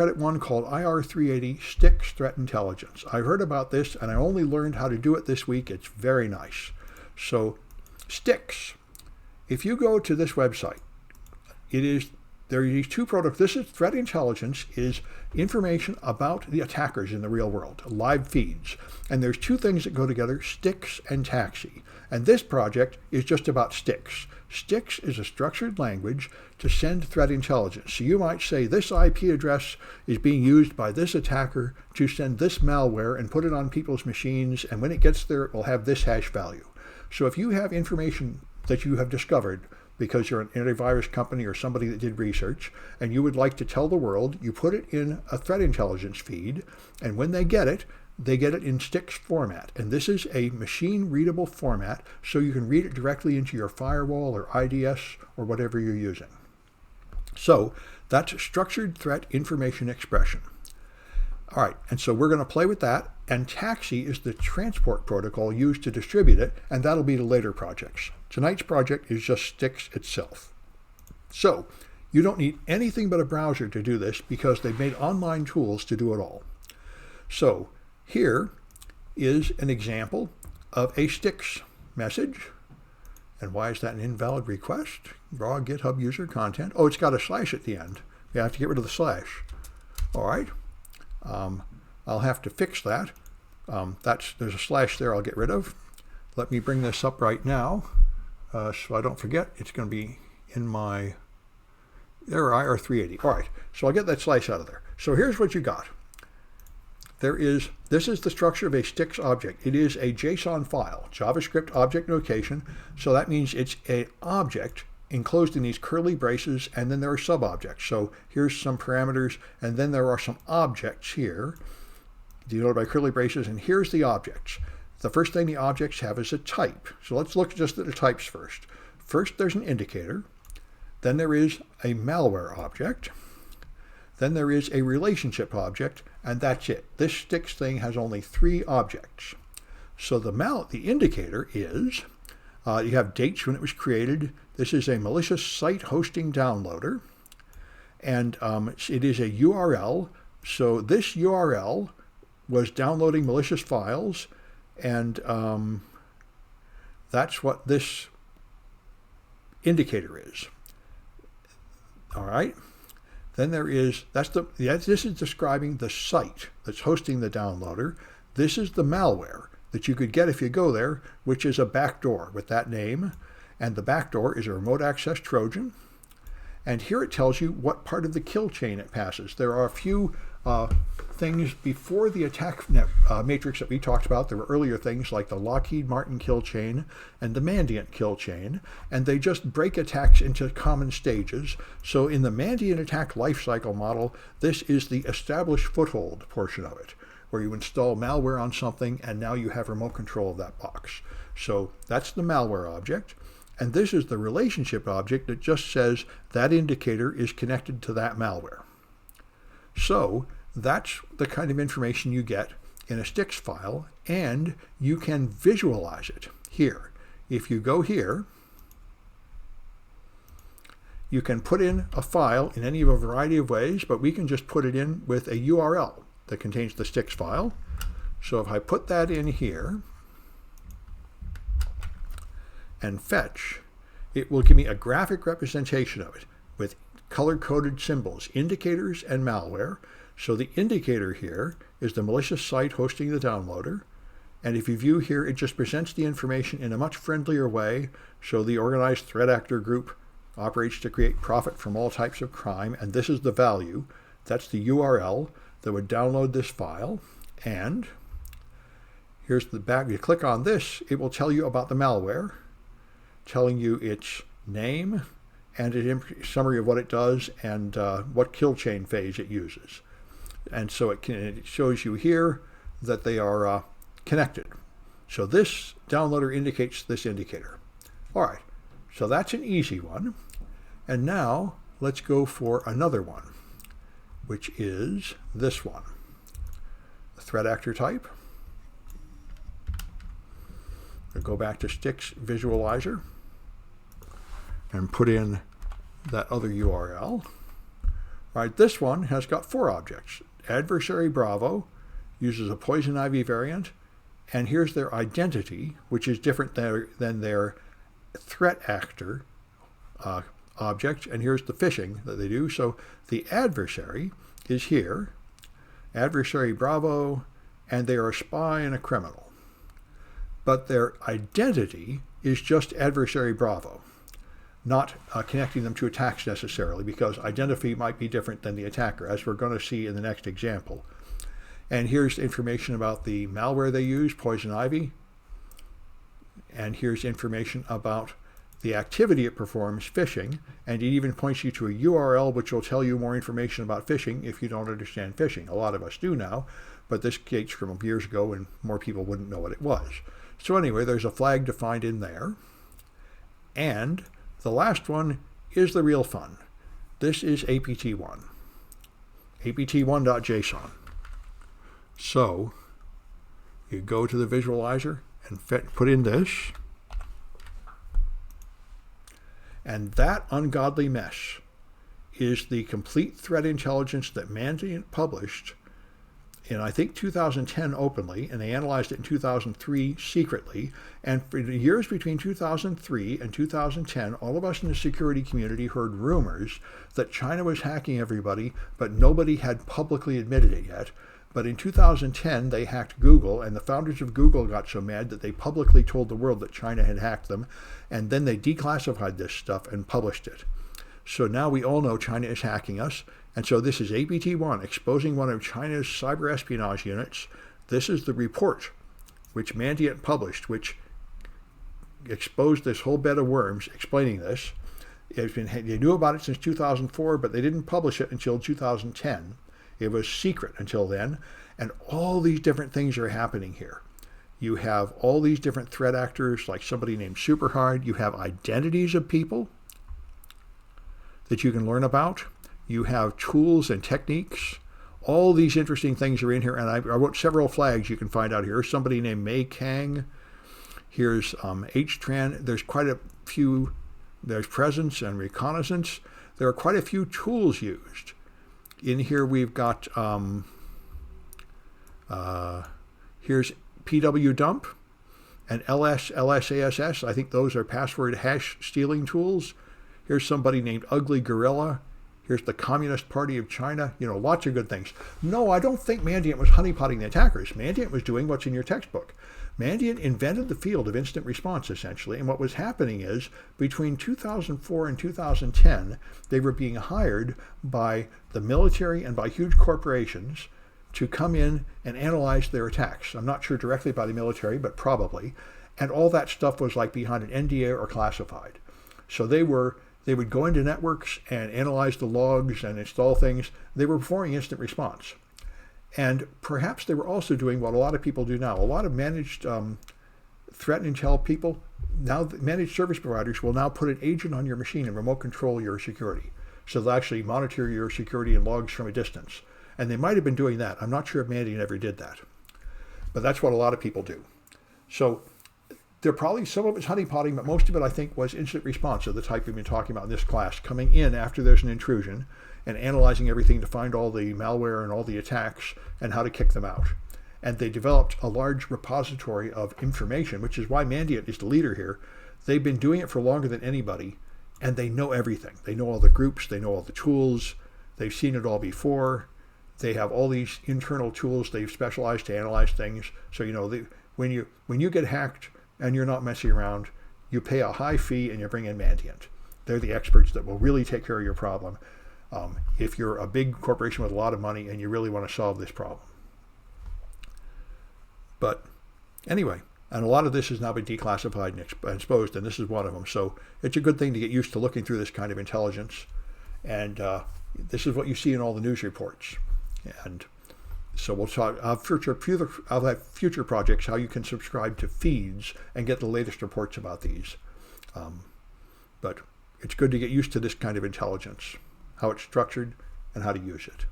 credit one called IR380 STIX Threat Intelligence. I heard about this and I only learned how to do it this week. It's very nice. So STIX, if you go to this website, there are these two products. This is threat intelligence, is information about the attackers in the real world, live feeds. And there's two things that go together, STIX and Taxi. And this project is just about STIX. STIX is a structured language to send threat intelligence. So you might say this IP address is being used by this attacker to send this malware and put it on people's machines, and when it gets there, it will have this hash value. So if you have information that you have discovered because you're an antivirus company or somebody that did research, and you would like to tell the world, you put it in a threat intelligence feed, and when they get it in STIX format. And this is a machine-readable format, so you can read it directly into your firewall or IDS or whatever you're using. So that's structured threat information expression. All right, and so we're going to play with that, and Taxi is the transport protocol used to distribute it, and that'll be the later projects. Tonight's project is just STIX itself. So you don't need anything but a browser to do this because they've made online tools to do it all. So here is an example of a STIX message. And why is that an invalid request? Raw GitHub user content. Oh, it's got a slash at the end. You have to get rid of the slash. All right. I'll have to fix that. There's a slash there I'll get rid of. Let me bring this up right now so I don't forget. It's going to be in my IR380. All right, so I'll get that slash out of there. So here's what you got. This is the structure of a STIX object. It is a JSON file, JavaScript object notation. So that means it's an object enclosed in these curly braces, and then there are sub-objects. So here's some parameters, and then there are some objects here, denoted by curly braces, and here's the objects. The first thing the objects have is a type. So let's look just at the types first. First, there's an indicator. Then there is a malware object. Then there is a relationship object, and that's it. This STIX thing has only 3 objects. So the indicator is, you have dates when it was created. This is a malicious site hosting downloader, and it is a URL. So this URL was downloading malicious files, and that's what this indicator is. All right. Then there is, this is describing the site that's hosting the downloader. This is the malware that you could get if you go there, which is a backdoor with that name. And the backdoor is a remote access Trojan. And here it tells you what part of the kill chain it passes. There are a few things before the attack matrix that we talked about. There were earlier things like the Lockheed Martin kill chain and the Mandiant kill chain, and they just break attacks into common stages. So in the Mandiant attack lifecycle model, this is the established foothold portion of it, where you install malware on something and now you have remote control of that box. So that's the malware object. And this is the relationship object that just says that indicator is connected to that malware. So that's the kind of information you get in a STIX file, and you can visualize it here. If you go here, you can put in a file in any of a variety of ways, but we can just put it in with a URL that contains the STIX file. So if I put that in here and fetch, it will give me a graphic representation of it with color-coded symbols, indicators and malware. So the indicator here is the malicious site hosting the downloader. And if you view here, it just presents the information in a much friendlier way. So the organized threat actor group operates to create profit from all types of crime. And this is the value. That's the URL that would download this file. And here's the back. You click on this, it will tell you about the malware, telling you its name and a summary of what it does and what kill chain phase it uses. And so it shows you here that they are connected. So this downloader indicates this indicator. All right, so that's an easy one. And now let's go for another one, which is this one, the threat actor type. We'll go back to STIX Visualizer and put in that other URL. Right, this one has got 4 objects. Adversary Bravo uses a poison ivy variant, and here's their identity, which is different than their threat actor object, and here's the phishing that they do. So the adversary is here, Adversary Bravo, and they are a spy and a criminal. But their identity is just Adversary Bravo, not connecting them to attacks necessarily, because identity might be different than the attacker, as we're going to see in the next example. And here's information about the malware they use, Poison Ivy. And here's information about the activity it performs, phishing, and it even points you to a URL which will tell you more information about phishing if you don't understand phishing. A lot of us do now, but this dates from years ago when more people wouldn't know what it was. So anyway, there's a flag defined in there. And the last one is the real fun. This is APT1, apt1.json. So you go to the visualizer and put in this, and that ungodly mess is the complete threat intelligence that Mandiant published in, I think, 2010 openly, and they analyzed it in 2003 secretly. And for the years between 2003 and 2010, all of us in the security community heard rumors that China was hacking everybody, but nobody had publicly admitted it yet. But in 2010, they hacked Google, and the founders of Google got so mad that they publicly told the world that China had hacked them, and then they declassified this stuff and published it. So now we all know China is hacking us, and so this is APT1, exposing one of China's cyber espionage units. This is the report which Mandiant published, which exposed this whole bed of worms, explaining this. They knew about it since 2004, but they didn't publish it until 2010. It was secret until then, and all these different things are happening here. You have all these different threat actors, like somebody named Superhard. You have identities of people that you can learn about. You have tools and techniques. All these interesting things are in here, and I wrote several flags you can find out here. Somebody named Mei Kang. Here's HTRAN. There's quite a few. There's presence and reconnaissance. There are quite a few tools used. In here we've got, here's PW dump and LSASS. I think those are password hash stealing tools. Here's somebody named Ugly Gorilla. Here's the Communist Party of China. You know, lots of good things. No, I don't think Mandiant was honeypotting the attackers. Mandiant was doing what's in your textbook. Mandiant invented the field of instant response, essentially, and what was happening is, between 2004 and 2010, they were being hired by the military and by huge corporations to come in and analyze their attacks. I'm not sure directly by the military, but probably. And all that stuff was like behind an NDA or classified. So they would go into networks and analyze the logs and install things. They were performing instant response. And perhaps they were also doing what a lot of people do now. A lot of managed threat intel people, now managed service providers will now put an agent on your machine and remote control your security. So they'll actually monitor your security and logs from a distance. And they might have been doing that. I'm not sure if Mandiant ever did that. But that's what a lot of people do. So there probably, some of it's honeypotting, but most of it, I think, was instant response of the type we've been talking about in this class, coming in after there's an intrusion and analyzing everything to find all the malware and all the attacks and how to kick them out. And they developed a large repository of information, which is why Mandiant is the leader here. They've been doing it for longer than anybody, and they know everything. They know all the groups, they know all the tools, they've seen it all before. They have all these internal tools they've specialized to analyze things. So, you know, when you get hacked and you're not messing around, you pay a high fee and you bring in Mandiant. They're the experts that will really take care of your problem if you're a big corporation with a lot of money and you really want to solve this problem. But anyway, and a lot of this has now been declassified and exposed, and this is one of them. So it's a good thing to get used to looking through this kind of intelligence. And this is what you see in all the news reports. And so we'll talk. I'll have future projects how you can subscribe to feeds and get the latest reports about these. But it's good to get used to this kind of intelligence, how it's structured, and how to use it.